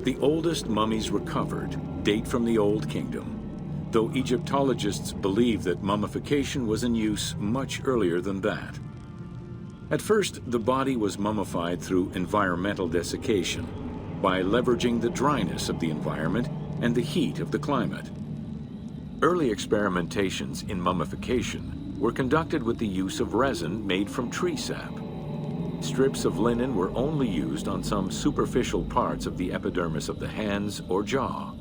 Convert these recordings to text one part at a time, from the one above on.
The oldest mummies recovered date from the Old Kingdom, though Egyptologists believe that mummification was in use much earlier than that. At first, the body was mummified through environmental desiccation, by leveraging the dryness of the environment and the heat of the climate. Early experimentations in mummification were conducted with the use of resin made from tree sap. Strips of linen were only used on some superficial parts of the epidermis of the hands or jaw.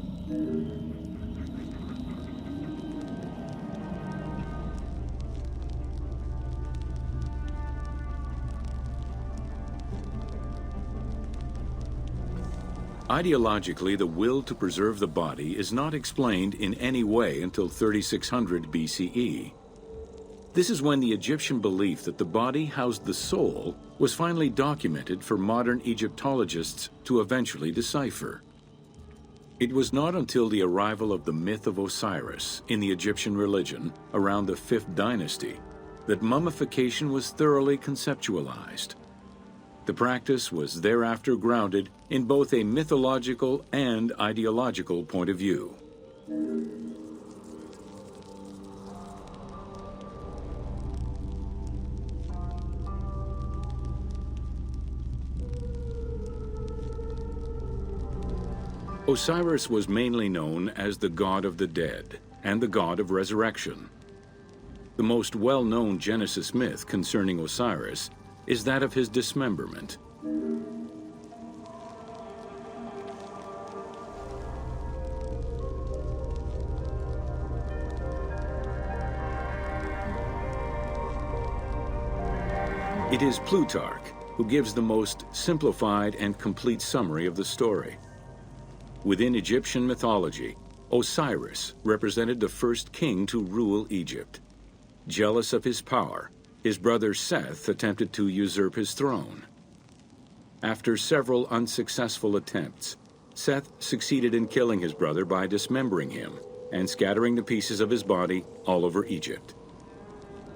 Ideologically, the will to preserve the body is not explained in any way until 3600 BCE. This is when the Egyptian belief that the body housed the soul was finally documented for modern Egyptologists to eventually decipher. It was not until the arrival of the myth of Osiris in the Egyptian religion around the 5th dynasty that mummification was thoroughly conceptualized. The practice was thereafter grounded in both a mythological and ideological point of view. Osiris was mainly known as the god of the dead and the god of resurrection. The most well-known Genesis myth concerning Osiris is that of his dismemberment. It is Plutarch who gives the most simplified and complete summary of the story. Within Egyptian mythology, Osiris represented the first king to rule Egypt. Jealous of his power, his brother Seth attempted to usurp his throne. After several unsuccessful attempts, Seth succeeded in killing his brother by dismembering him and scattering the pieces of his body all over Egypt.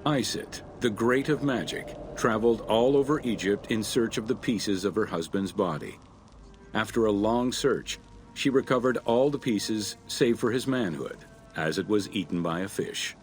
Isis, the great of magic, traveled all over Egypt in search of the pieces of her husband's body. After a long search, she recovered all the pieces save for his manhood, as it was eaten by a fish.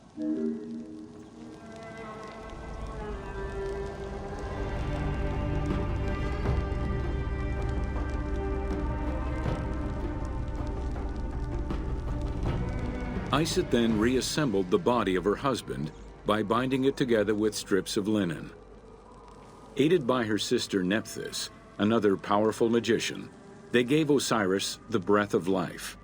Isis then reassembled the body of her husband by binding it together with strips of linen. Aided by her sister Nephthys, another powerful magician, they gave Osiris the breath of life.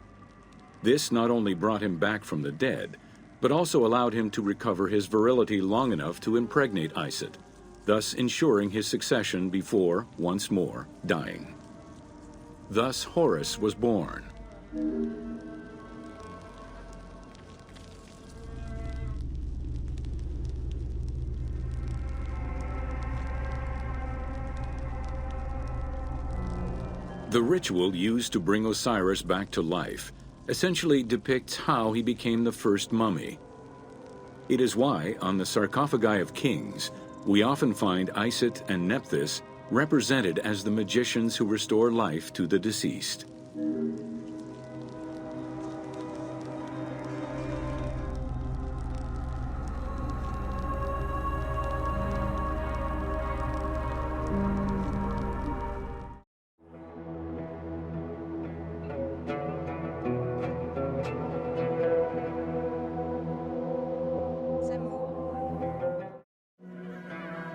This not only brought him back from the dead, but also allowed him to recover his virility long enough to impregnate Isis, thus ensuring his succession before, once more, dying. Thus Horus was born. The ritual used to bring Osiris back to life essentially depicts how he became the first mummy. It is why, on the sarcophagi of kings, we often find Isis and Nephthys represented as the magicians who restore life to the deceased.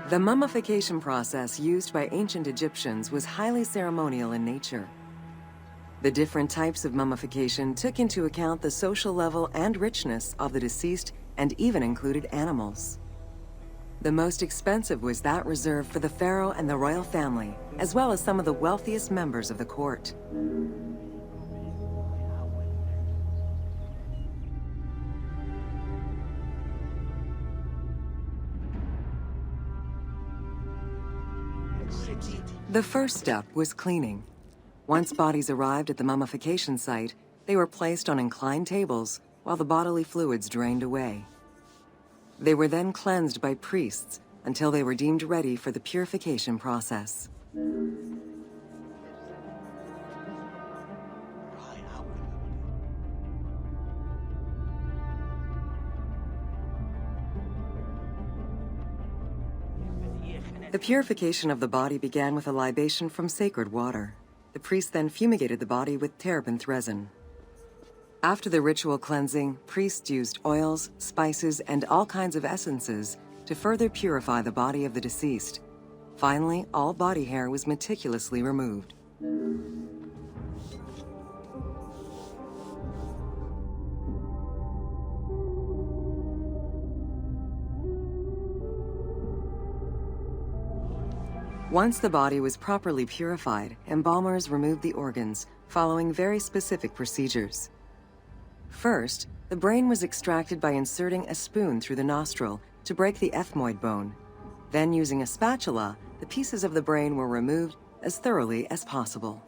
The mummification process used by ancient Egyptians was highly ceremonial in nature. The different types of mummification took into account the social level and richness of the deceased and even included animals. The most expensive was that reserved for the pharaoh and the royal family, as well as some of the wealthiest members of the court. The first step was cleaning. Once bodies arrived at the mummification site, they were placed on inclined tables while the bodily fluids drained away. They were then cleansed by priests until they were deemed ready for the purification process. The purification of the body began with a libation from sacred water. The priest then fumigated the body with terebinth resin. After the ritual cleansing, priests used oils, spices, and all kinds of essences to further purify the body of the deceased. Finally, all body hair was meticulously removed. Once the body was properly purified, embalmers removed the organs, following very specific procedures. First, the brain was extracted by inserting a spoon through the nostril to break the ethmoid bone. Then, using a spatula, the pieces of the brain were removed as thoroughly as possible.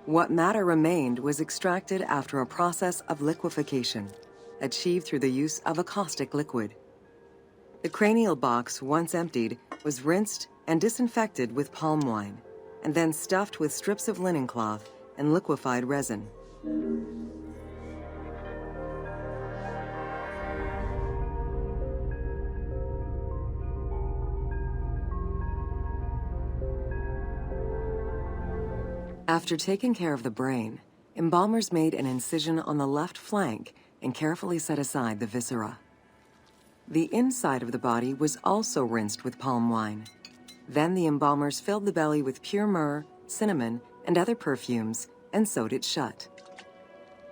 What matter remained was extracted after a process of liquefaction, achieved through the use of a caustic liquid. The cranial box, once emptied, was rinsed and disinfected with palm wine, and then stuffed with strips of linen cloth and liquefied resin. After taking care of the brain, embalmers made an incision on the left flank and carefully set aside the viscera. The inside of the body was also rinsed with palm wine. Then the embalmers filled the belly with pure myrrh, cinnamon, and other perfumes and sewed it shut.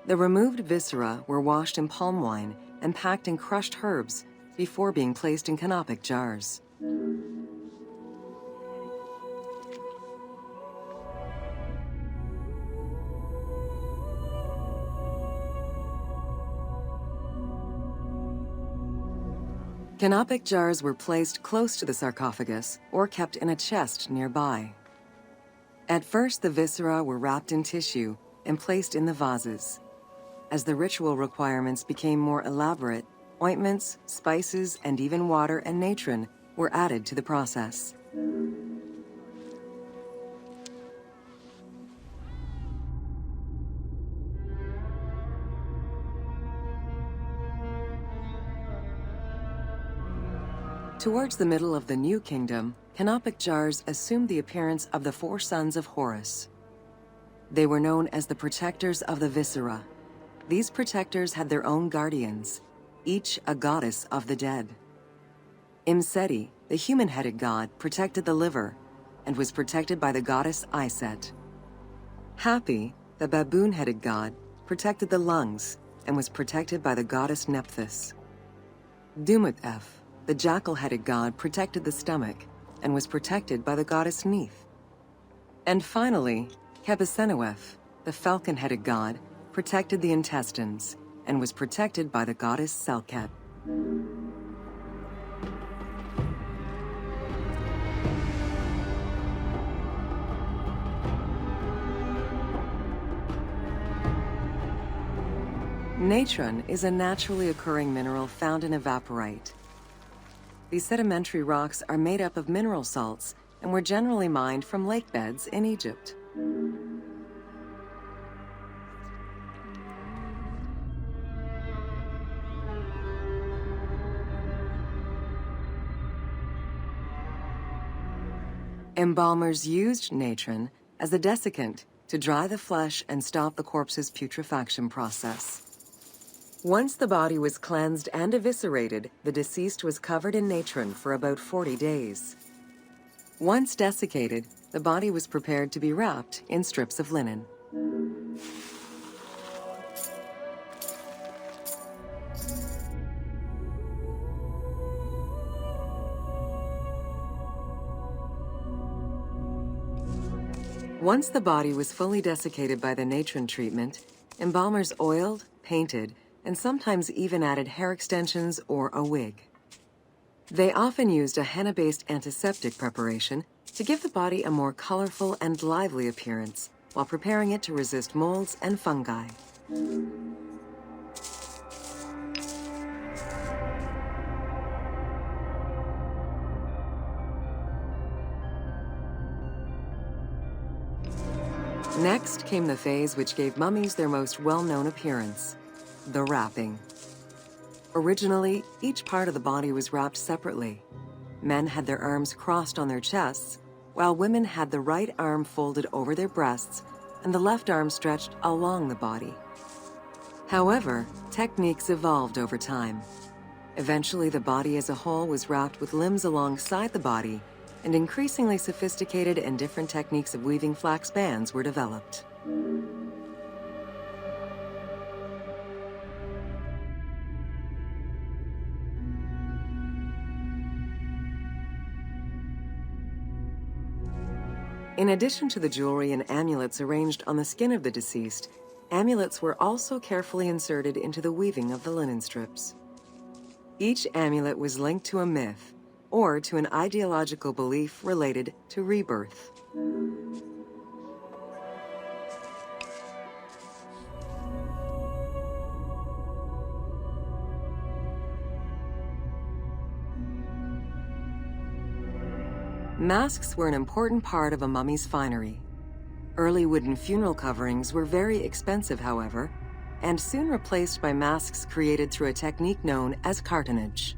The removed viscera were washed in palm wine and packed in crushed herbs before being placed in canopic jars. Canopic jars were placed close to the sarcophagus or kept in a chest nearby. At first, the viscera were wrapped in tissue and placed in the vases. As the ritual requirements became more elaborate, ointments, spices, and even water and natron were added to the process. Towards the middle of the New Kingdom, canopic jars assumed the appearance of the four sons of Horus. They were known as the protectors of the viscera. These protectors had their own guardians, each a goddess of the dead. Imseti, the human-headed god, protected the liver and was protected by the goddess Iset. Hapi, the baboon-headed god, protected the lungs and was protected by the goddess Nephthys. Dumut-Ef, the jackal-headed god, protected the stomach and was protected by the goddess Neith. And finally, Kebesenuef, the falcon-headed god, protected the intestines and was protected by the goddess Selket. Natron is a naturally occurring mineral found in evaporite. These sedimentary rocks are made up of mineral salts and were generally mined from lake beds in Egypt. Embalmers used natron as a desiccant to dry the flesh and stop the corpse's putrefaction process. Once the body was cleansed and eviscerated, the deceased was covered in natron for about 40 days. Once desiccated, the body was prepared to be wrapped in strips of linen. Once the body was fully desiccated by the natron treatment, embalmers oiled, painted, and sometimes even added hair extensions or a wig. They often used a henna-based antiseptic preparation to give the body a more colorful and lively appearance while preparing it to resist molds and fungi. Next came the phase which gave mummies their most well-known appearance: the wrapping. Originally, each part of the body was wrapped separately. Men had their arms crossed on their chests, while women had the right arm folded over their breasts and the left arm stretched along the body. However, techniques evolved over time. Eventually, the body as a whole was wrapped with limbs alongside the body, and increasingly sophisticated and different techniques of weaving flax bands were developed. In addition to the jewelry and amulets arranged on the skin of the deceased, amulets were also carefully inserted into the weaving of the linen strips. Each amulet was linked to a myth or to an ideological belief related to rebirth. Masks were an important part of a mummy's finery. Early wooden funeral coverings were very expensive, however, and soon replaced by masks created through a technique known as cartonnage.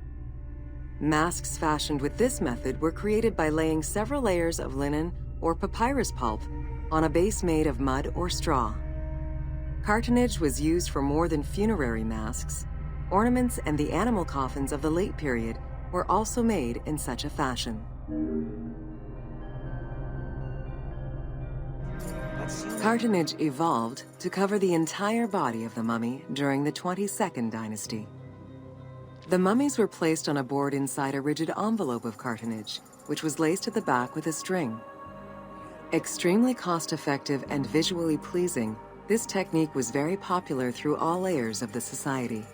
Masks fashioned with this method were created by laying several layers of linen or papyrus pulp on a base made of mud or straw. Cartonnage was used for more than funerary masks. Ornaments and the animal coffins of the late period were also made in such a fashion. Cartonnage evolved to cover the entire body of the mummy during the 22nd dynasty. The mummies were placed on a board inside a rigid envelope of cartonnage, which was laced at the back with a string. Extremely cost-effective and visually pleasing, this technique was very popular through all layers of the society.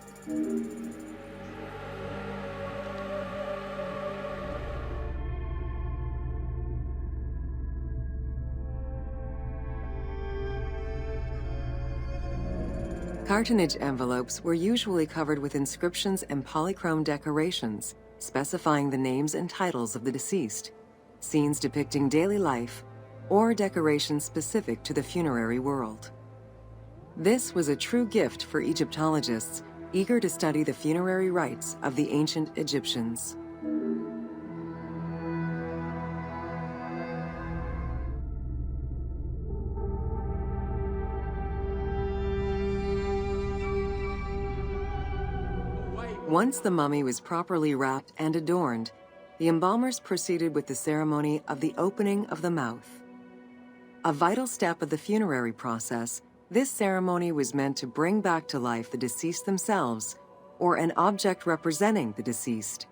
Cartonnage envelopes were usually covered with inscriptions and polychrome decorations, specifying the names and titles of the deceased, scenes depicting daily life, or decorations specific to the funerary world. This was a true gift for Egyptologists eager to study the funerary rites of the ancient Egyptians. Once the mummy was properly wrapped and adorned, the embalmers proceeded with the ceremony of the opening of the mouth. A vital step of the funerary process, this ceremony was meant to bring back to life the deceased themselves or an object representing the deceased.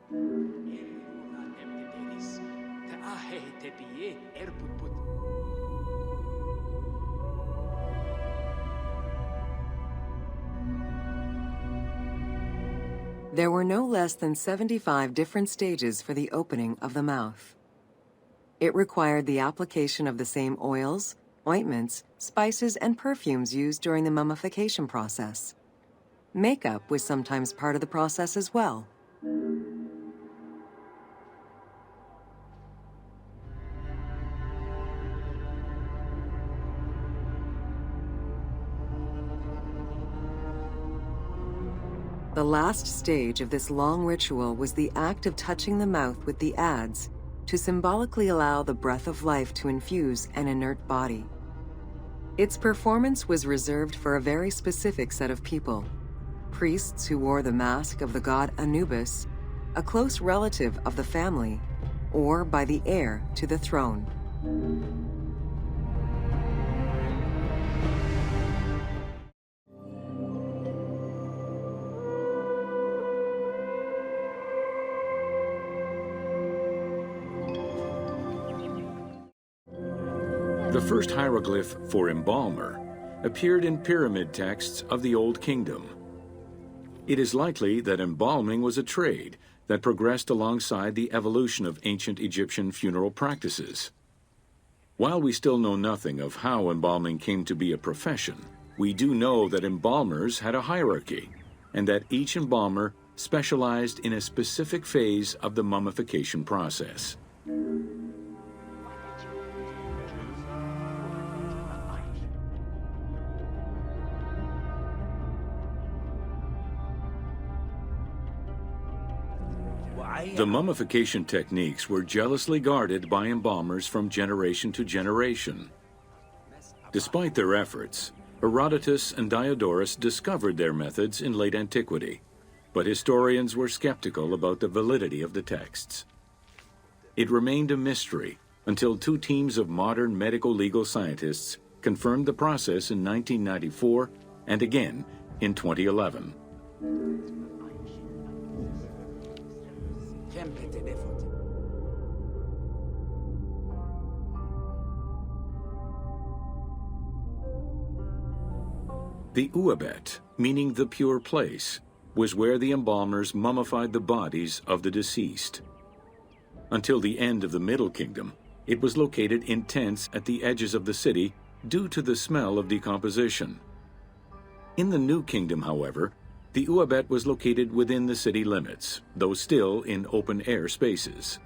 There were no less than 75 different stages for the opening of the mouth. It required the application of the same oils, ointments, spices, and perfumes used during the mummification process. Makeup was sometimes part of the process as well. The last stage of this long ritual was the act of touching the mouth with the adze to symbolically allow the breath of life to infuse an inert body. Its performance was reserved for a very specific set of people: priests who wore the mask of the god Anubis, a close relative of the family, or by the heir to the throne. The first hieroglyph for embalmer appeared in pyramid texts of the Old Kingdom. It is likely that embalming was a trade that progressed alongside the evolution of ancient Egyptian funeral practices. While we still know nothing of how embalming came to be a profession, we do know that embalmers had a hierarchy, and that each embalmer specialized in a specific phase of the mummification process. The mummification techniques were jealously guarded by embalmers from generation to generation. Despite their efforts, Herodotus and Diodorus discovered their methods in late antiquity, but historians were skeptical about the validity of the texts. It remained a mystery until two teams of modern medical legal scientists confirmed the process in 1994 and again in 2011. The Uabet, meaning the pure place, was where the embalmers mummified the bodies of the deceased. Until the end of the Middle Kingdom, it was located in tents at the edges of the city due to the smell of decomposition. In the New Kingdom, however, the Uabet was located within the city limits, though still in open-air spaces.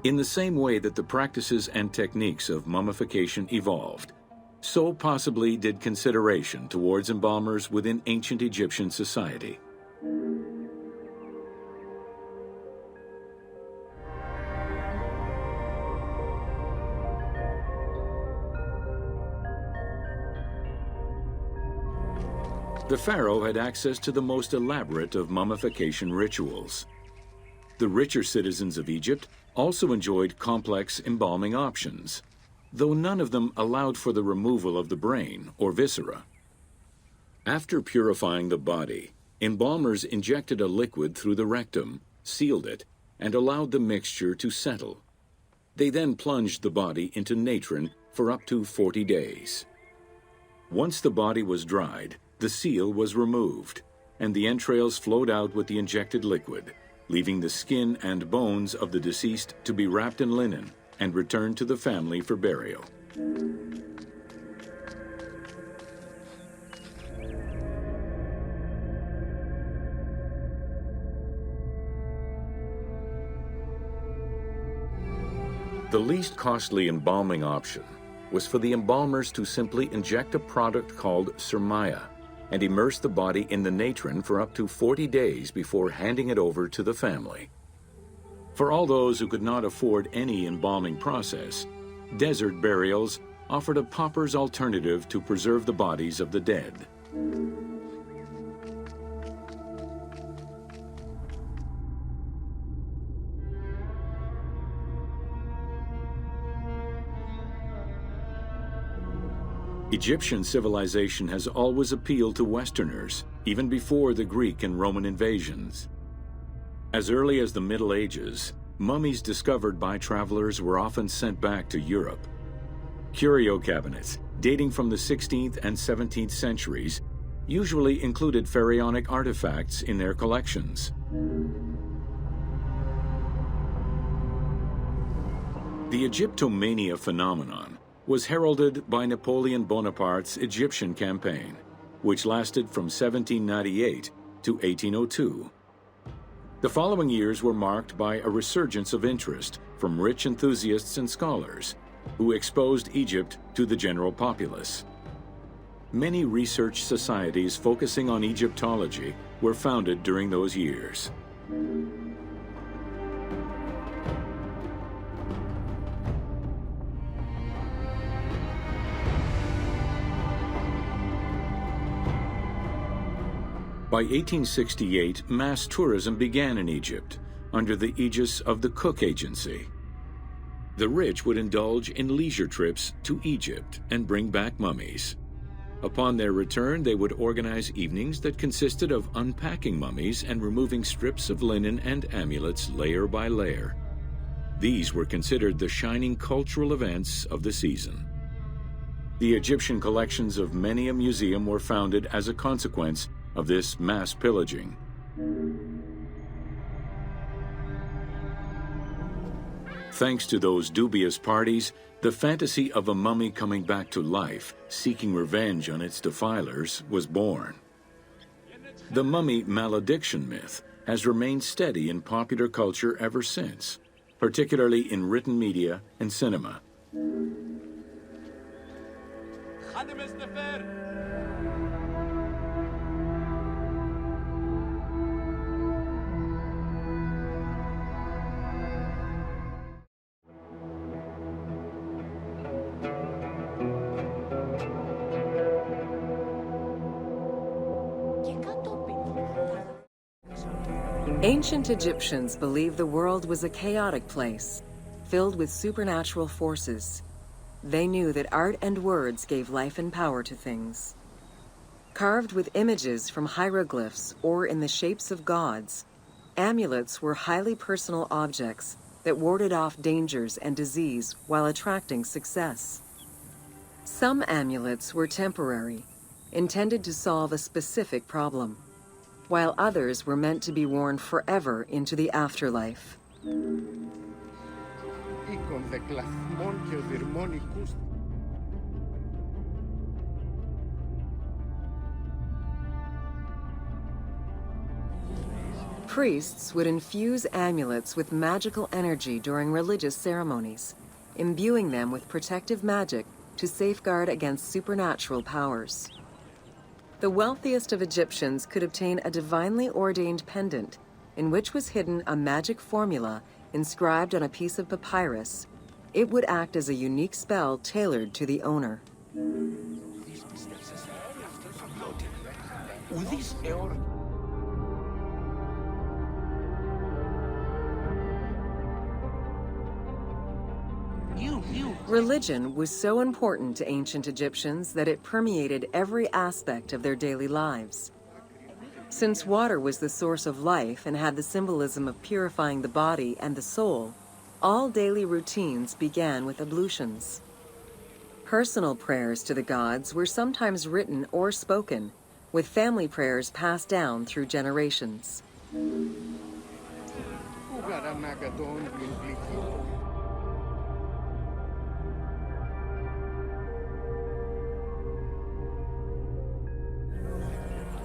In the same way that the practices and techniques of mummification evolved, so possibly did consideration towards embalmers within ancient Egyptian society. The pharaoh had access to the most elaborate of mummification rituals. The richer citizens of Egypt also enjoyed complex embalming options, though none of them allowed for the removal of the brain or viscera. After purifying the body, embalmers injected a liquid through the rectum, sealed it, and allowed the mixture to settle. They then plunged the body into natron for up to 40 days. Once the body was dried, the seal was removed, and the entrails flowed out with the injected liquid, leaving the skin and bones of the deceased to be wrapped in linen and returned to the family for burial. The least costly embalming option was for the embalmers to simply inject a product called surmaya and immerse the body in the natron for up to 40 days before handing it over to the family. For all those who could not afford any embalming process, desert burials offered a pauper's alternative to preserve the bodies of the dead. Egyptian civilization has always appealed to Westerners, even before the Greek and Roman invasions. As early as the Middle Ages, mummies discovered by travelers were often sent back to Europe. Curio cabinets, dating from the 16th and 17th centuries, usually included pharaonic artifacts in their collections. The Egyptomania phenomenon was heralded by Napoleon Bonaparte's Egyptian campaign, which lasted from 1798 to 1802. The following years were marked by a resurgence of interest from rich enthusiasts and scholars who exposed Egypt to the general populace. Many research societies focusing on Egyptology were founded during those years. By 1868, mass tourism began in Egypt under the aegis of the Cook Agency. The rich would indulge in leisure trips to Egypt and bring back mummies. Upon their return, they would organize evenings that consisted of unpacking mummies and removing strips of linen and amulets layer by layer. These were considered the shining cultural events of the season. The Egyptian collections of many a museum were founded as a consequence of this mass pillaging. Thanks to those dubious parties, the fantasy of a mummy coming back to life, seeking revenge on its defilers, was born. The mummy malediction myth has remained steady in popular culture ever since, particularly in written media and cinema. Ancient Egyptians believed the world was a chaotic place, filled with supernatural forces. They knew that art and words gave life and power to things. Carved with images from hieroglyphs or in the shapes of gods, amulets were highly personal objects that warded off dangers and disease while attracting success. Some amulets were temporary, intended to solve a specific problem, while others were meant to be worn forever into the afterlife. Priests would infuse amulets with magical energy during religious ceremonies, imbuing them with protective magic to safeguard against supernatural powers. The wealthiest of Egyptians could obtain a divinely ordained pendant in which was hidden a magic formula inscribed on a piece of papyrus. It would act as a unique spell tailored to the owner. Religion was so important to ancient Egyptians that it permeated every aspect of their daily lives. Since water was the source of life and had the symbolism of purifying the body and the soul, all daily routines began with ablutions. Personal prayers to the gods were sometimes written or spoken, with family prayers passed down through generations.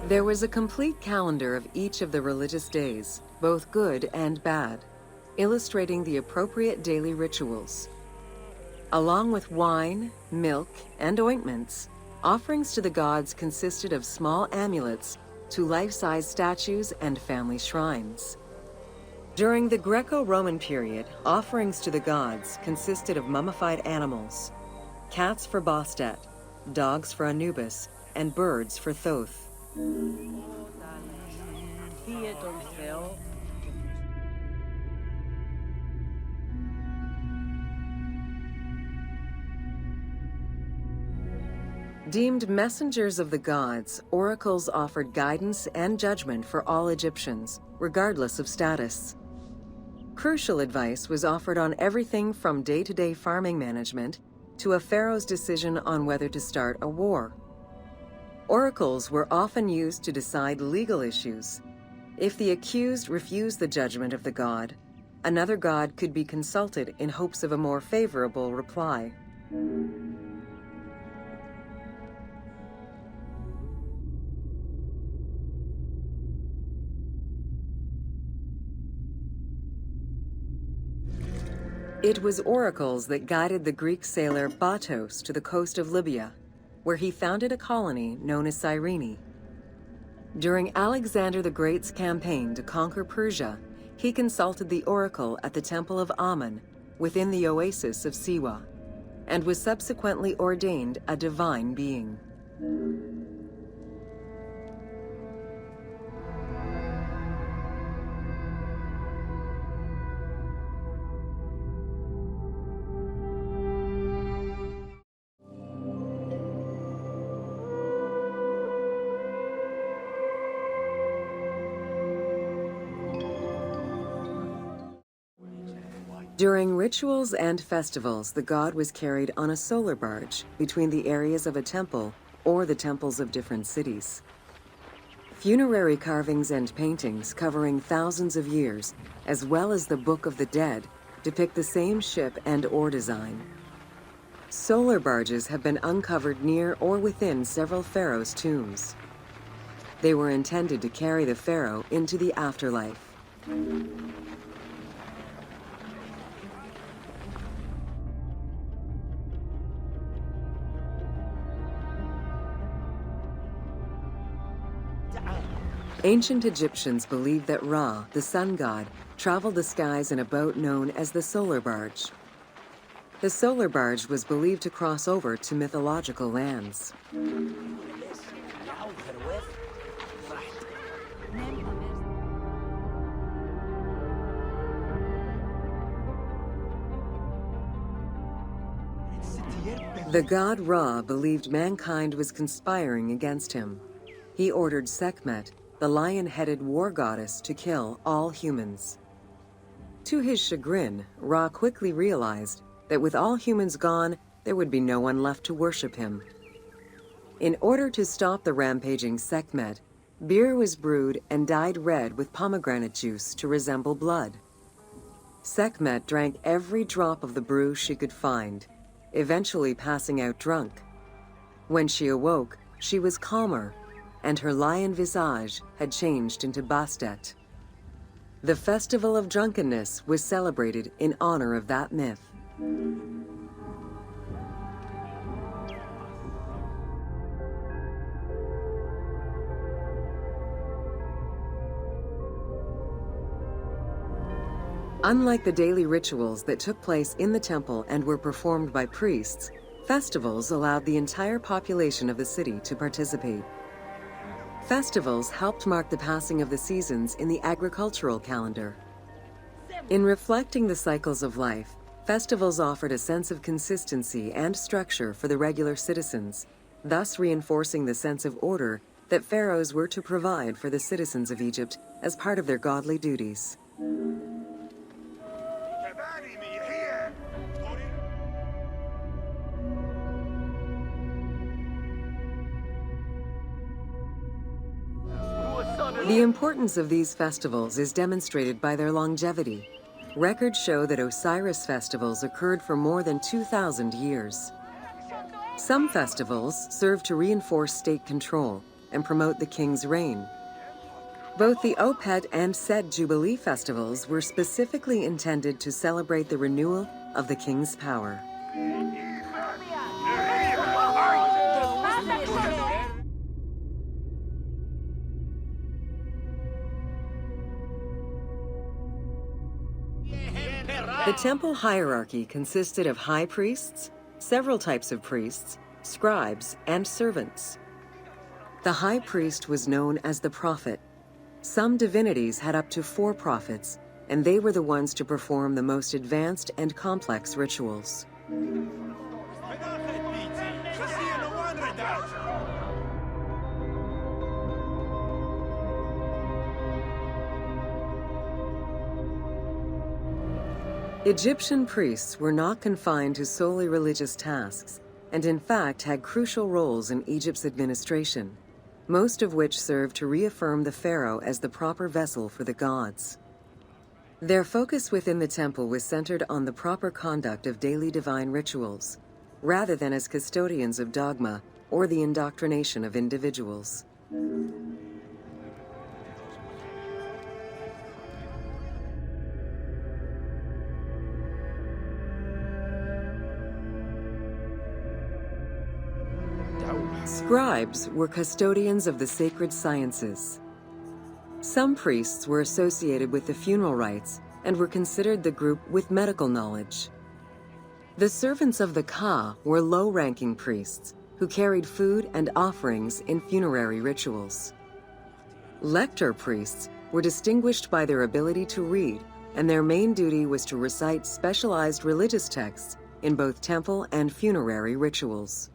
There was a complete calendar of each of the religious days, both good and bad, illustrating the appropriate daily rituals. Along with wine, milk, and ointments, offerings to the gods consisted of small amulets to life-size statues and family shrines. During the Greco-Roman period, offerings to the gods consisted of mummified animals, cats for Bastet, dogs for Anubis, and birds for Thoth. Deemed messengers of the gods, oracles offered guidance and judgment for all Egyptians, regardless of status. Crucial advice was offered on everything from day-to-day farming management to a pharaoh's decision on whether to start a war. Oracles were often used to decide legal issues. If the accused refused the judgment of the god, another god could be consulted in hopes of a more favorable reply. It was oracles that guided the Greek sailor Batos to the coast of Libya, where he founded a colony known as Cyrene. During Alexander the Great's campaign to conquer Persia, he consulted the oracle at the Temple of Amun within the oasis of Siwa, and was subsequently ordained a divine being. During rituals and festivals, the god was carried on a solar barge between the areas of a temple or the temples of different cities. Funerary carvings and paintings covering thousands of years, as well as the Book of the Dead, depict the same ship and oar design. Solar barges have been uncovered near or within several pharaohs' tombs. They were intended to carry the pharaoh into the afterlife. Ancient Egyptians believed that Ra, the sun god, traveled the skies in a boat known as the solar barge. The solar barge was believed to cross over to mythological lands. The god Ra believed mankind was conspiring against him. He ordered Sekhmet, the lion-headed war goddess, to kill all humans. To his chagrin, Ra quickly realized that with all humans gone, there would be no one left to worship him. In order to stop the rampaging Sekhmet, beer was brewed and dyed red with pomegranate juice to resemble blood. Sekhmet drank every drop of the brew she could find, eventually passing out drunk. When she awoke, she was calmer, and her lion visage had changed into Bastet. The Festival of Drunkenness was celebrated in honor of that myth. Unlike the daily rituals that took place in the temple and were performed by priests, festivals allowed the entire population of the city to participate. Festivals helped mark the passing of the seasons in the agricultural calendar. In reflecting the cycles of life, festivals offered a sense of consistency and structure for the regular citizens, thus reinforcing the sense of order that pharaohs were to provide for the citizens of Egypt as part of their godly duties. The importance of these festivals is demonstrated by their longevity. Records show that Osiris festivals occurred for more than 2,000 years. Some festivals serve to reinforce state control and promote the king's reign. Both the Opet and Set Jubilee festivals were specifically intended to celebrate the renewal of the king's power. The temple hierarchy consisted of high priests, several types of priests, scribes, and servants. The high priest was known as the prophet. Some divinities had up to 4 prophets, and they were the ones to perform the most advanced and complex rituals. Egyptian priests were not confined to solely religious tasks, and in fact had crucial roles in Egypt's administration, most of which served to reaffirm the pharaoh as the proper vessel for the gods. Their focus within the temple was centered on the proper conduct of daily divine rituals, rather than as custodians of dogma or the indoctrination of individuals. Scribes were custodians of the sacred sciences. Some priests were associated with the funeral rites and were considered the group with medical knowledge. The servants of the Ka were low-ranking priests who carried food and offerings in funerary rituals. Lector priests were distinguished by their ability to read, and their main duty was to recite specialized religious texts in both temple and funerary rituals.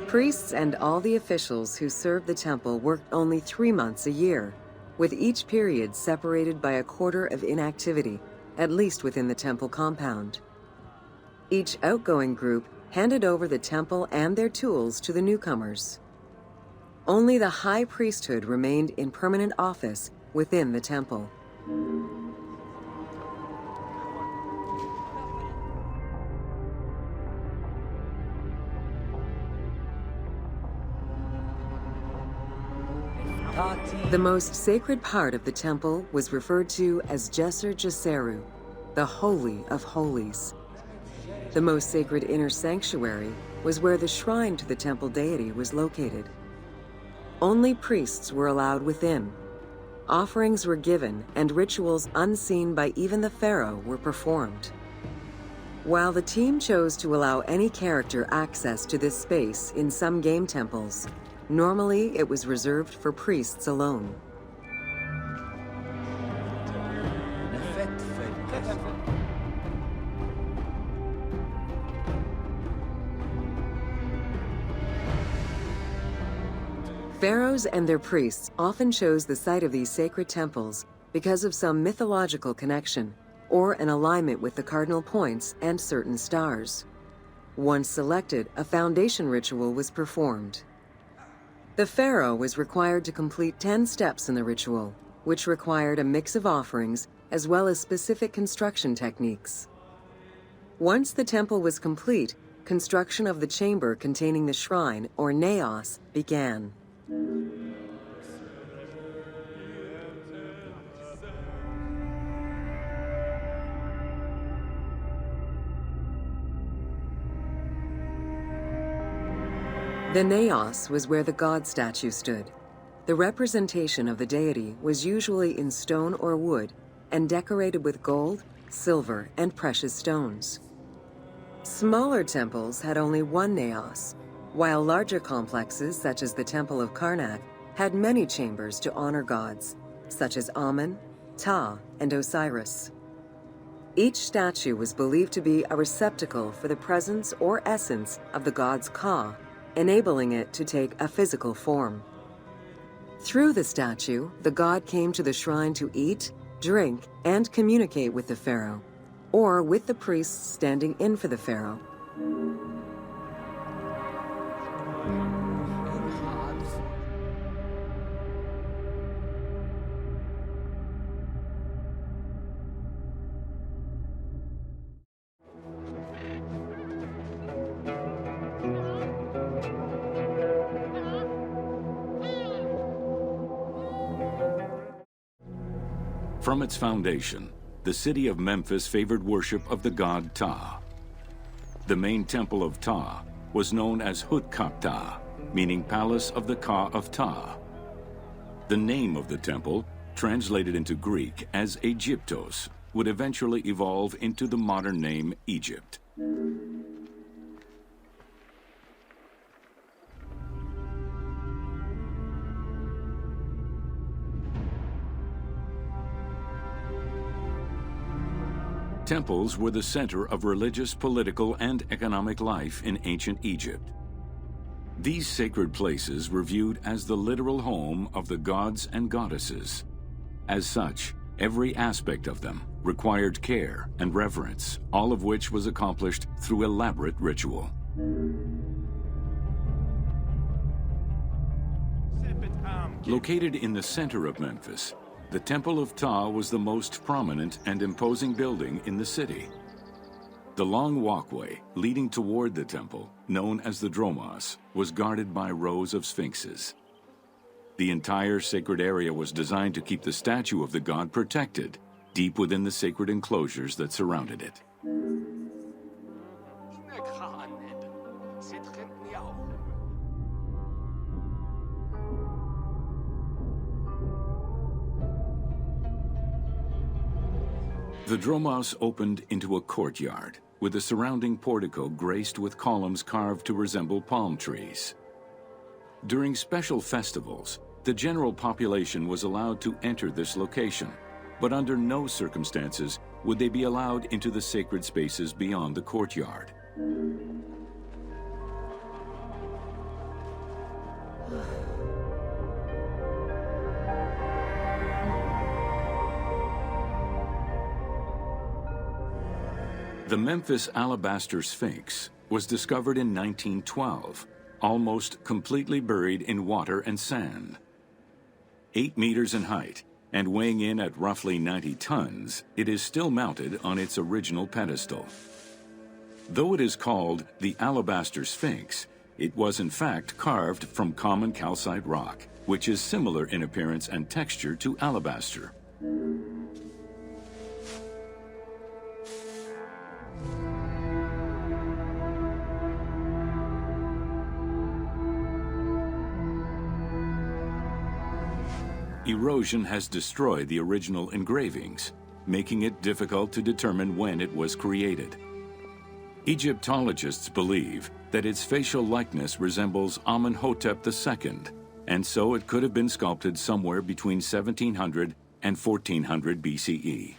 Priests and all the officials who served the temple worked only 3 months a year, with each period separated by a quarter of inactivity, at least within the temple compound. Each outgoing group handed over the temple and their tools to the newcomers. Only the high priesthood remained in permanent office within the temple. The most sacred part of the temple was referred to as Jeser Jeseru, the Holy of Holies. The most sacred inner sanctuary was where the shrine to the temple deity was located. Only priests were allowed within. Offerings were given and rituals unseen by even the pharaoh were performed. While the team chose to allow any character access to this space in some game temples, Normally, it was reserved for priests alone. Pharaohs and their priests often chose the site of these sacred temples because of some mythological connection or an alignment with the cardinal points and certain stars. Once selected, a foundation ritual was performed. The pharaoh was required to complete 10 steps in the ritual, which required a mix of offerings as well as specific construction techniques. Once the temple was complete, construction of the chamber containing the shrine, or naos, began. The naos was where the god statue stood. The representation of the deity was usually in stone or wood and decorated with gold, silver, and precious stones. Smaller temples had only one naos, while larger complexes, such as the Temple of Karnak, had many chambers to honor gods, such as Amun, Ptah, and Osiris. Each statue was believed to be a receptacle for the presence or essence of the god's Ka, enabling it to take a physical form. Through the statue, the god came to the shrine to eat, drink, and communicate with the pharaoh, or with the priests standing in for the pharaoh. From its foundation, the city of Memphis favored worship of the god Ptah. The main temple of Ptah was known as Hutkaptah, meaning Palace of the Ka of Ptah. The name of the temple, translated into Greek as Aegyptos, would eventually evolve into the modern name Egypt. Temples were the center of religious, political, and economic life in ancient Egypt. These sacred places were viewed as the literal home of the gods and goddesses. As such, every aspect of them required care and reverence, all of which was accomplished through elaborate ritual. Located in the center of Memphis, the Temple of Ptah was the most prominent and imposing building in the city. The long walkway leading toward the temple, known as the Dromos, was guarded by rows of sphinxes. The entire sacred area was designed to keep the statue of the god protected, deep within the sacred enclosures that surrounded it. The Dromos opened into a courtyard, with the surrounding portico graced with columns carved to resemble palm trees. During special festivals, the general population was allowed to enter this location, but under no circumstances would they be allowed into the sacred spaces beyond the courtyard. The Memphis Alabaster Sphinx was discovered in 1912, almost completely buried in water and sand. 8 meters in height and weighing in at roughly 90 tons, it is still mounted on its original pedestal. Though it is called the Alabaster Sphinx, it was in fact carved from common calcite rock, which is similar in appearance and texture to alabaster. Erosion has destroyed the original engravings, making it difficult to determine when it was created. Egyptologists believe that its facial likeness resembles Amenhotep II, and so it could have been sculpted somewhere between 1700 and 1400 BCE.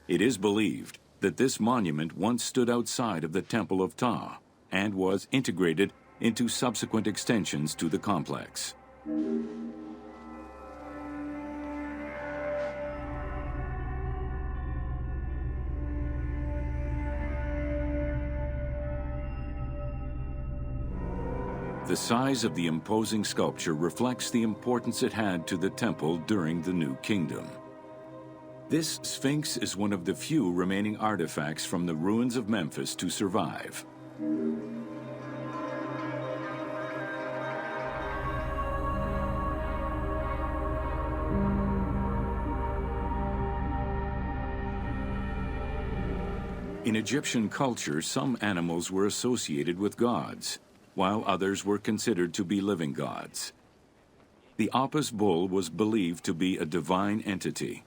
It is believed that this monument once stood outside of the Temple of Ptah and was integrated into subsequent extensions to the complex. The size of the imposing sculpture reflects the importance it had to the temple during the New Kingdom. This Sphinx is one of the few remaining artifacts from the ruins of Memphis to survive. In Egyptian culture, some animals were associated with gods, while others were considered to be living gods. The Apis bull was believed to be a divine entity.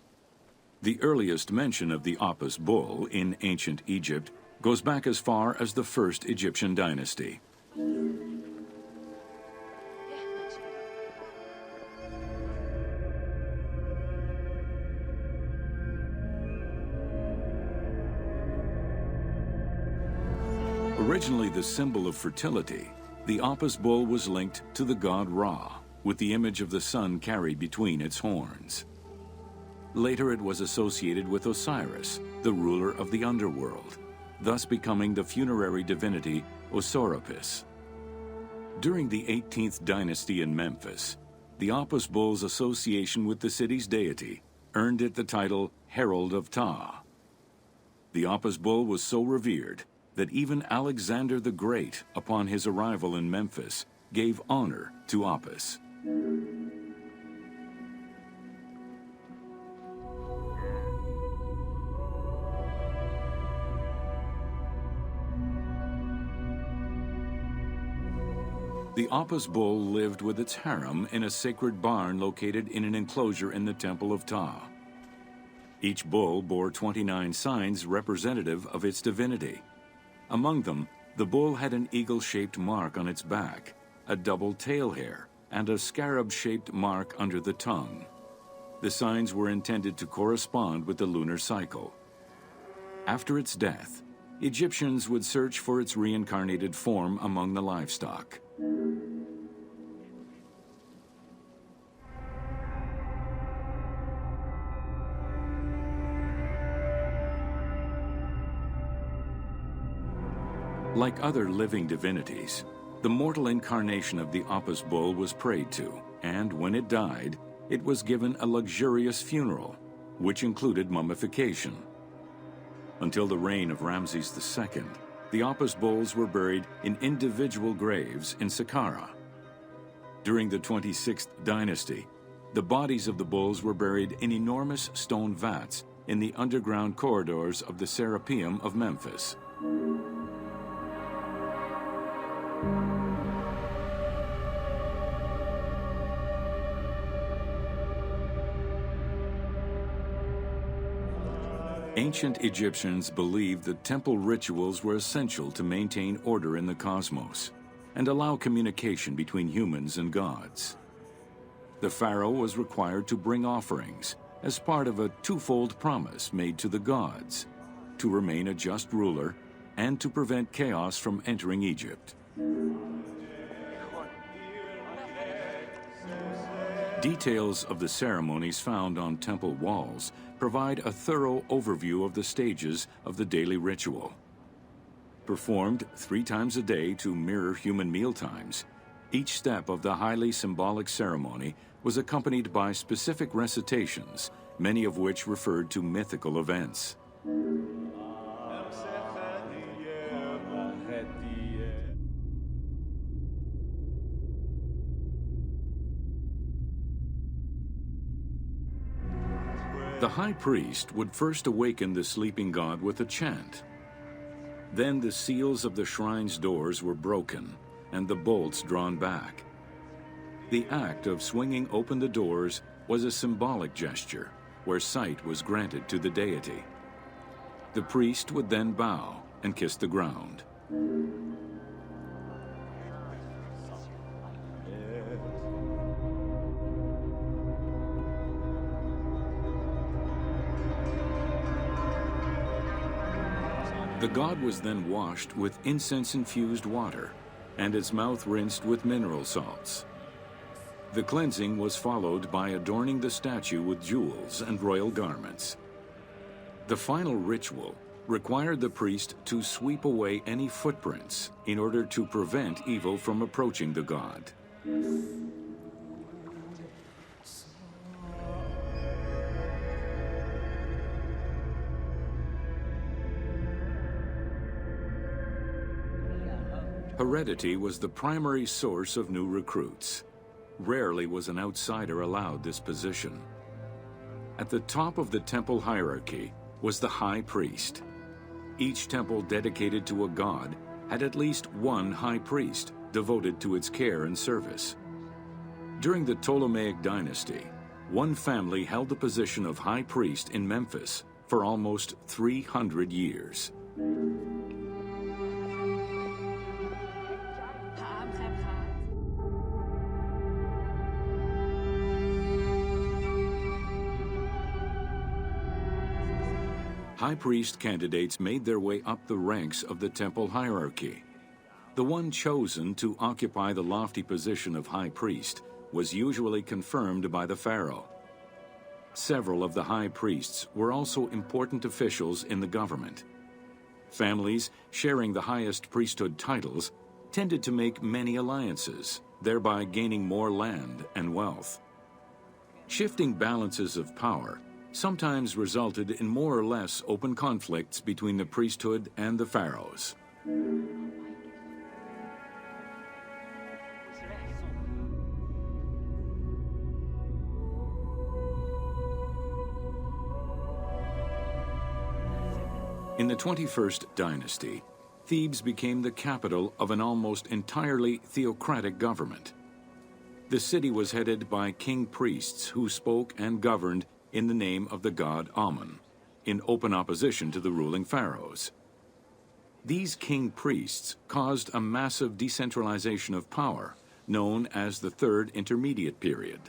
The earliest mention of the Apis bull in ancient Egypt goes back as far as the first Egyptian dynasty. Originally the symbol of fertility, the Apis bull was linked to the god Ra, with the image of the sun carried between its horns. Later it was associated with Osiris, the ruler of the underworld, thus becoming the funerary divinity Osiris. During the 18th dynasty in Memphis, the Apis bull's association with the city's deity earned it the title Herald of Ptah. The Apis bull was so revered that even Alexander the Great, upon his arrival in Memphis, gave honor to Apis. The Apis bull lived with its harem in a sacred barn located in an enclosure in the Temple of Ptah. Each bull bore 29 signs representative of its divinity. Among them, the bull had an eagle-shaped mark on its back, a double tail hair, and a scarab-shaped mark under the tongue. The signs were intended to correspond with the lunar cycle. After its death, Egyptians would search for its reincarnated form among the livestock. Like other living divinities, the mortal incarnation of the Apis bull was prayed to, and when it died, it was given a luxurious funeral, which included mummification. Until the reign of Ramses II, the Apis bulls were buried in individual graves in Saqqara. During the 26th dynasty, the bodies of the bulls were buried in enormous stone vats in the underground corridors of the Serapeum of Memphis. Ancient Egyptians believed that temple rituals were essential to maintain order in the cosmos and allow communication between humans and gods. The pharaoh was required to bring offerings as part of a twofold promise made to the gods: to remain a just ruler and to prevent chaos from entering Egypt. Details of the ceremonies found on temple walls provide a thorough overview of the stages of the daily ritual. Performed 3 times a day to mirror human mealtimes, each step of the highly symbolic ceremony was accompanied by specific recitations, many of which referred to mythical events. The high priest would first awaken the sleeping god with a chant. Then the seals of the shrine's doors were broken and the bolts drawn back. The act of swinging open the doors was a symbolic gesture where sight was granted to the deity. The priest would then bow and kissed the ground. The god was then washed with incense-infused water and its mouth rinsed with mineral salts. The cleansing was followed by adorning the statue with jewels and royal garments. The final ritual required the priest to sweep away any footprints in order to prevent evil from approaching the god. Heredity was the primary source of new recruits. Rarely was an outsider allowed this position. At the top of the temple hierarchy was the high priest. Each temple dedicated to a god had at least one high priest devoted to its care and service. During the Ptolemaic dynasty, one family held the position of high priest in Memphis for almost 300 years. High priest candidates made their way up the ranks of the temple hierarchy. The one chosen to occupy the lofty position of high priest was usually confirmed by the pharaoh. Several of the high priests were also important officials in the government. Families sharing the highest priesthood titles tended to make many alliances, thereby gaining more land and wealth. Shifting balances of power sometimes resulted in more or less open conflicts between the priesthood and the pharaohs. In the 21st dynasty, Thebes became the capital of an almost entirely theocratic government. The city was headed by king priests who spoke and governed in the name of the god Amun, in open opposition to the ruling pharaohs. These king priests caused a massive decentralization of power, known as the Third Intermediate Period.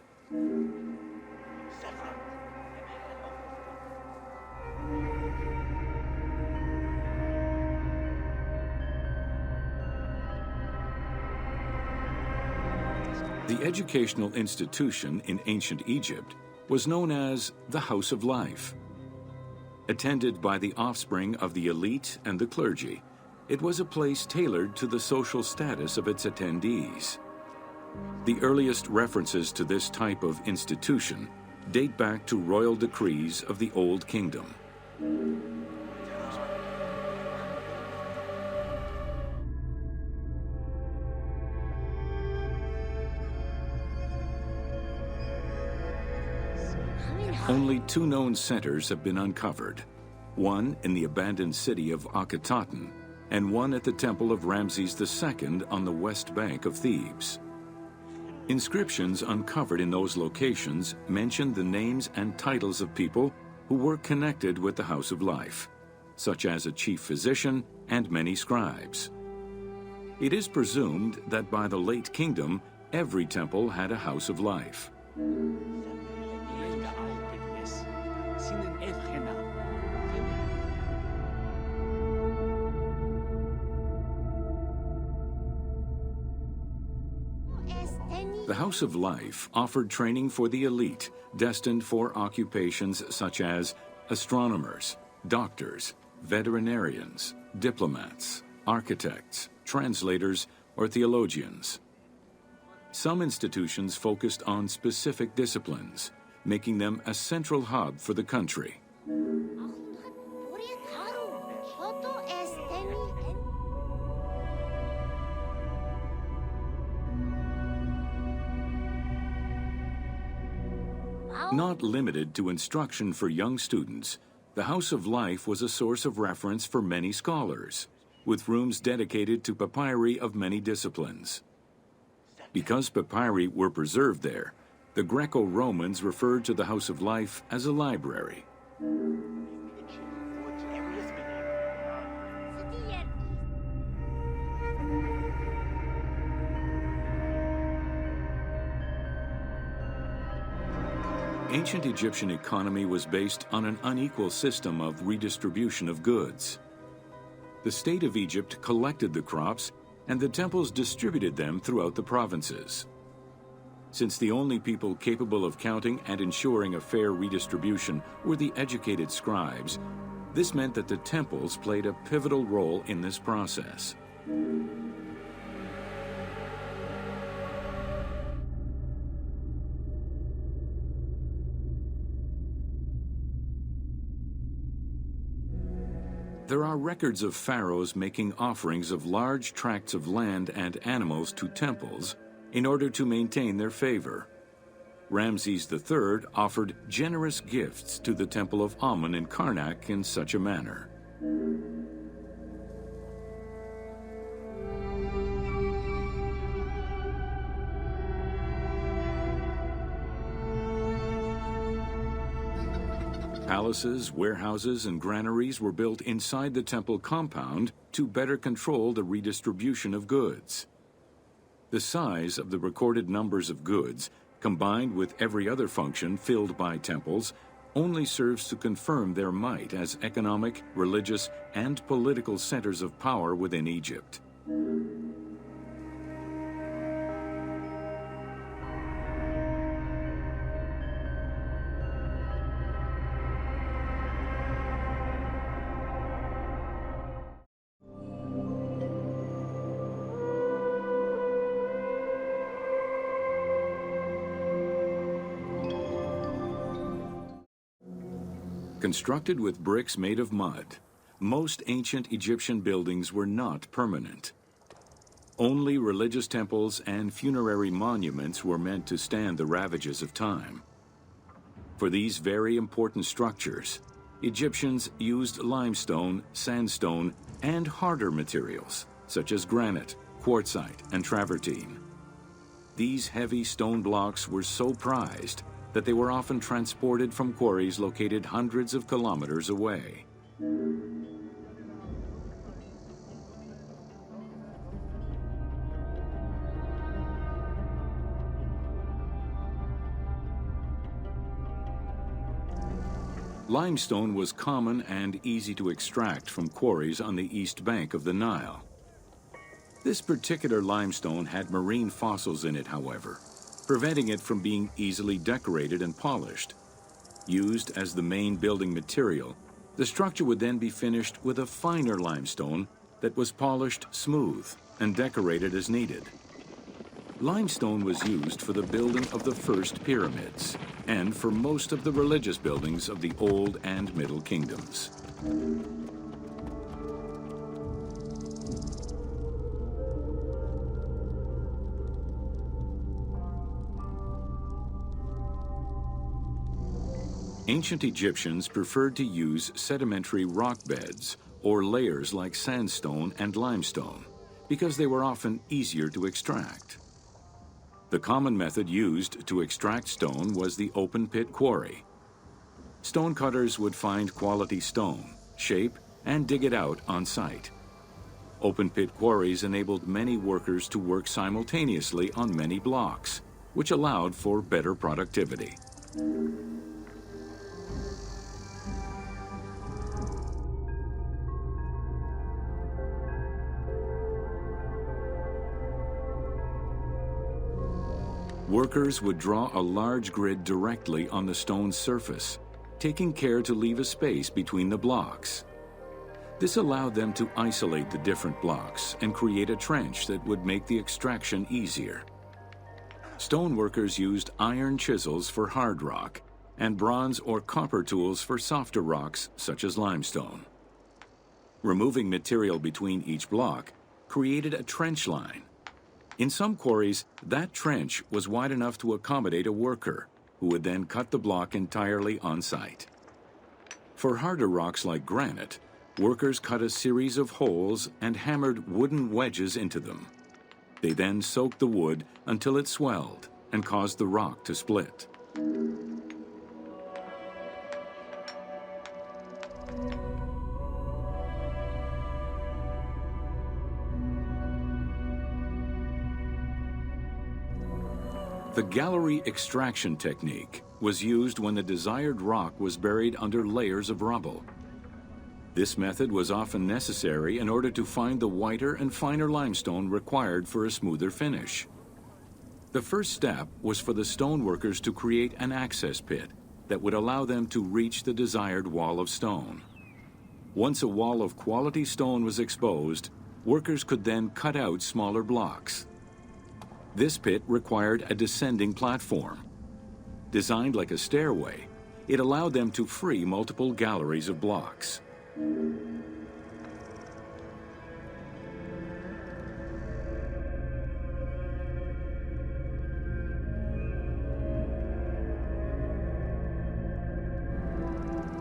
The educational institution in ancient Egypt was known as the House of Life. Attended by the offspring of the elite and the clergy, it was a place tailored to the social status of its attendees. The earliest references to this type of institution date back to royal decrees of the Old Kingdom. Only two known centers have been uncovered, one in the abandoned city of Akhetaten and one at the temple of Ramses II on the west bank of Thebes. Inscriptions uncovered in those locations mention the names and titles of people who were connected with the House of Life, such as a chief physician and many scribes. It is presumed that by the late kingdom, every temple had a House of Life. The House of Life offered training for the elite, destined for occupations such as astronomers, doctors, veterinarians, diplomats, architects, translators, or theologians. Some institutions focused on specific disciplines, making them a central hub for the country. Not limited to instruction for young students, the House of Life was a source of reference for many scholars, with rooms dedicated to papyri of many disciplines. Because papyri were preserved there, the Greco-Romans referred to the House of Life as a library. ancient Egyptian economy was based on an unequal system of redistribution of goods. The state of Egypt collected the crops, and the temples distributed them throughout the provinces. Since the only people capable of counting and ensuring a fair redistribution were the educated scribes, this meant that the temples played a pivotal role in this process. There are records of pharaohs making offerings of large tracts of land and animals to temples in order to maintain their favor. Ramses III offered generous gifts to the temple of Amun in Karnak in such a manner. Palaces, warehouses, and granaries were built inside the temple compound to better control the redistribution of goods. The size of the recorded numbers of goods, combined with every other function filled by temples, only serves to confirm their might as economic, religious, and political centers of power within Egypt. Constructed with bricks made of mud, most ancient Egyptian buildings were not permanent. Only religious temples and funerary monuments were meant to stand the ravages of time. For these very important structures, Egyptians used limestone, sandstone, and harder materials, such as granite, quartzite, and travertine. These heavy stone blocks were so prized that they were often transported from quarries located hundreds of kilometers away. Limestone was common and easy to extract from quarries on the east bank of the Nile. This particular limestone had marine fossils in it, however, preventing it from being easily decorated and polished. Used as the main building material, the structure would then be finished with a finer limestone that was polished smooth and decorated as needed. Limestone was used for the building of the first pyramids and for most of the religious buildings of the Old and Middle Kingdoms. Ancient Egyptians preferred to use sedimentary rock beds or layers like sandstone and limestone because they were often easier to extract. The common method used to extract stone was the open pit quarry. Stonecutters would find quality stone, shape, and dig it out on site. Open pit quarries enabled many workers to work simultaneously on many blocks, which allowed for better productivity. Workers would draw a large grid directly on the stone's surface, taking care to leave a space between the blocks. This allowed them to isolate the different blocks and create a trench that would make the extraction easier. Stoneworkers used iron chisels for hard rock and bronze or copper tools for softer rocks such as limestone. Removing material between each block created a trench line. In some quarries, that trench was wide enough to accommodate a worker, who would then cut the block entirely on site. For harder rocks like granite, workers cut a series of holes and hammered wooden wedges into them. They then soaked the wood until it swelled and caused the rock to split. The gallery extraction technique was used when the desired rock was buried under layers of rubble. This method was often necessary in order to find the whiter and finer limestone required for a smoother finish. The first step was for the stoneworkers to create an access pit that would allow them to reach the desired wall of stone. Once a wall of quality stone was exposed, workers could then cut out smaller blocks. This pit required a descending platform. Designed like a stairway, it allowed them to free multiple galleries of blocks.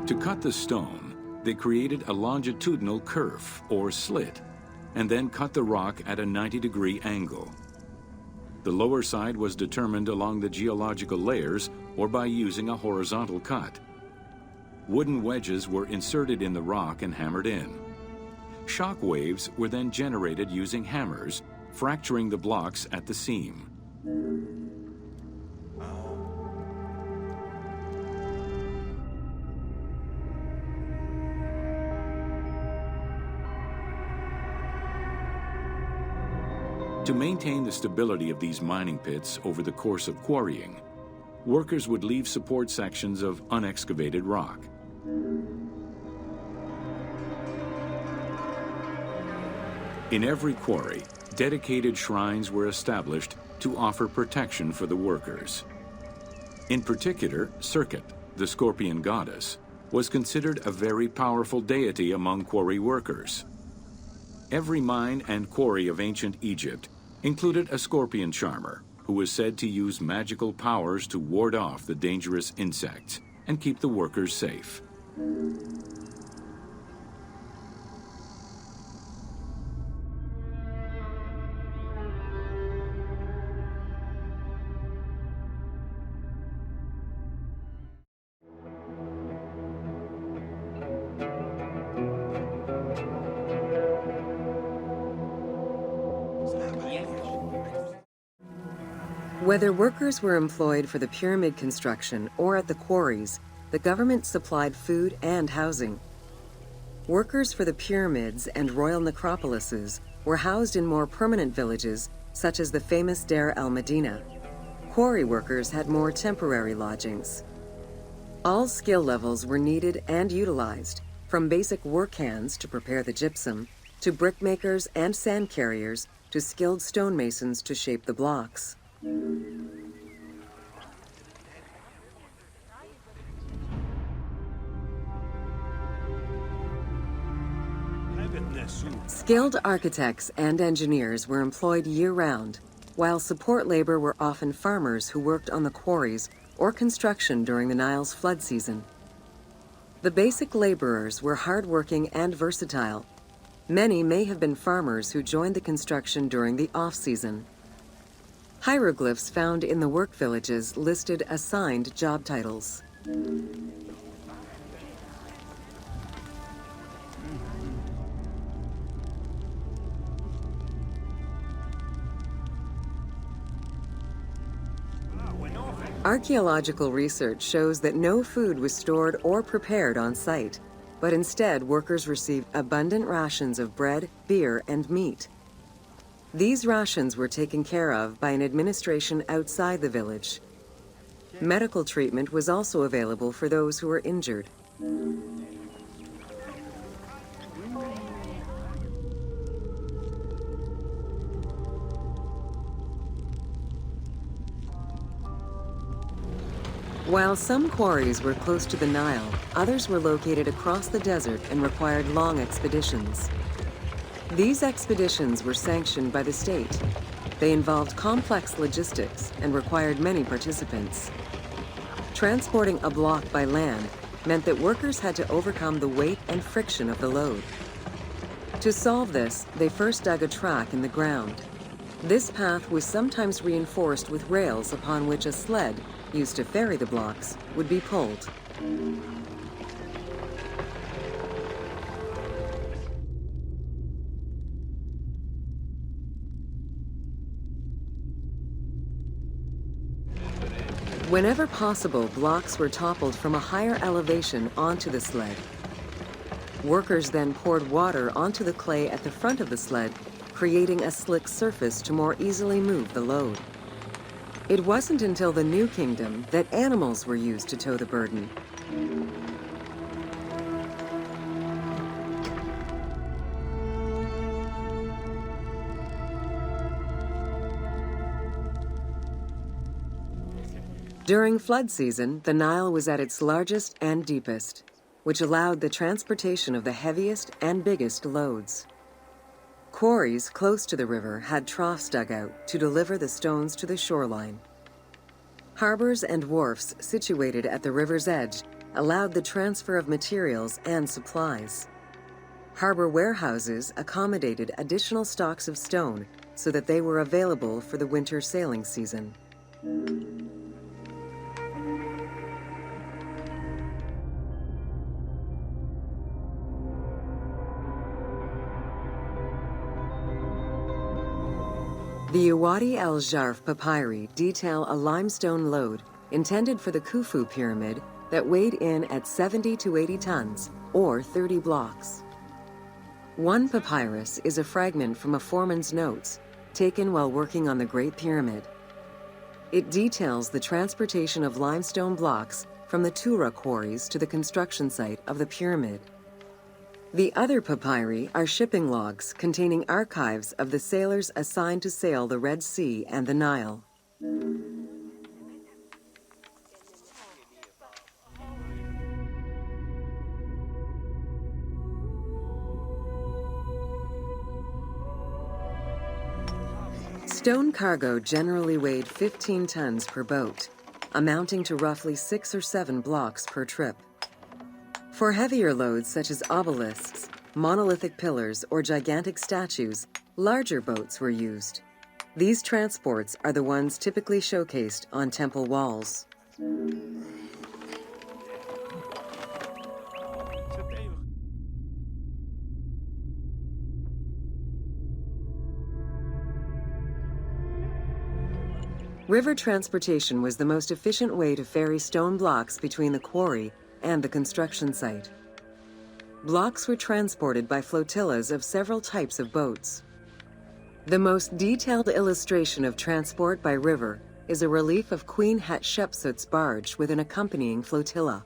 To cut the stone, they created a longitudinal kerf, or slit, and then cut the rock at a 90-degree angle. The lower side was determined along the geological layers or by using a horizontal cut. Wooden wedges were inserted in the rock and hammered in. Shock waves were then generated using hammers, fracturing the blocks at the seam. To maintain the stability of these mining pits over the course of quarrying, workers would leave support sections of unexcavated rock. In every quarry, dedicated shrines were established to offer protection for the workers. In particular, Serket, the scorpion goddess, was considered a very powerful deity among quarry workers. Every mine and quarry of ancient Egypt included a scorpion charmer, who was said to use magical powers to ward off the dangerous insects and keep the workers safe. Whether workers were employed for the pyramid construction or at the quarries, the government supplied food and housing. Workers for the pyramids and royal necropolises were housed in more permanent villages, such as the famous Deir el-Medina. Quarry workers had more temporary lodgings. All skill levels were needed and utilized, from basic work hands to prepare the gypsum, to brickmakers and sand carriers, to skilled stonemasons to shape the blocks. Skilled architects and engineers were employed year-round, while support labor were often farmers who worked on the quarries or construction during the Nile's flood season. The basic laborers were hardworking and versatile. Many may have been farmers who joined the construction during the off-season. Hieroglyphs found in the work villages listed assigned job titles. Archaeological research shows that no food was stored or prepared on site, but instead workers received abundant rations of bread, beer, and meat. These rations were taken care of by an administration outside the village. Medical treatment was also available for those who were injured. While some quarries were close to the Nile, others were located across the desert and required long expeditions. These expeditions were sanctioned by the state. They involved complex logistics and required many participants. Transporting a block by land meant that workers had to overcome the weight and friction of the load. To solve this, they first dug a track in the ground. This path was sometimes reinforced with rails upon which a sled, used to ferry the blocks, would be pulled. Whenever possible, blocks were toppled from a higher elevation onto the sled. Workers then poured water onto the clay at the front of the sled, creating a slick surface to more easily move the load. It wasn't until the New Kingdom that animals were used to tow the burden. During flood season, the Nile was at its largest and deepest, which allowed the transportation of the heaviest and biggest loads. Quarries close to the river had troughs dug out to deliver the stones to the shoreline. Harbors and wharfs situated at the river's edge allowed the transfer of materials and supplies. Harbor warehouses accommodated additional stocks of stone so that they were available for the winter sailing season. The Uwadi el-Jarf papyri detail a limestone load intended for the Khufu pyramid that weighed in at 70 to 80 tons, or 30 blocks. One papyrus is a fragment from a foreman's notes taken while working on the Great Pyramid. It details the transportation of limestone blocks from the Tura quarries to the construction site of the pyramid. The other papyri are shipping logs containing archives of the sailors assigned to sail the Red Sea and the Nile. Stone cargo generally weighed 15 tons per boat, amounting to roughly 6 or 7 blocks per trip. For heavier loads such as obelisks, monolithic pillars, or gigantic statues, larger boats were used. These transports are the ones typically showcased on temple walls. River transportation was the most efficient way to ferry stone blocks between the quarry and the construction site. Blocks were transported by flotillas of several types of boats. The most detailed illustration of transport by river is a relief of Queen Hatshepsut's barge with an accompanying flotilla.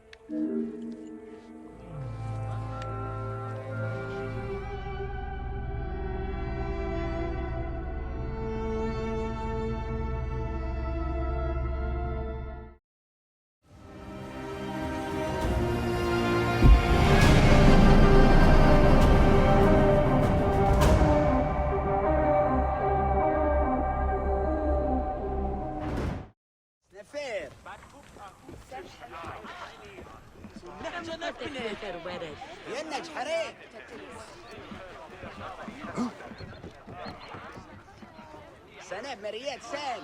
سنة مريات سن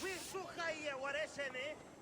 وين شو خيا ورا سنة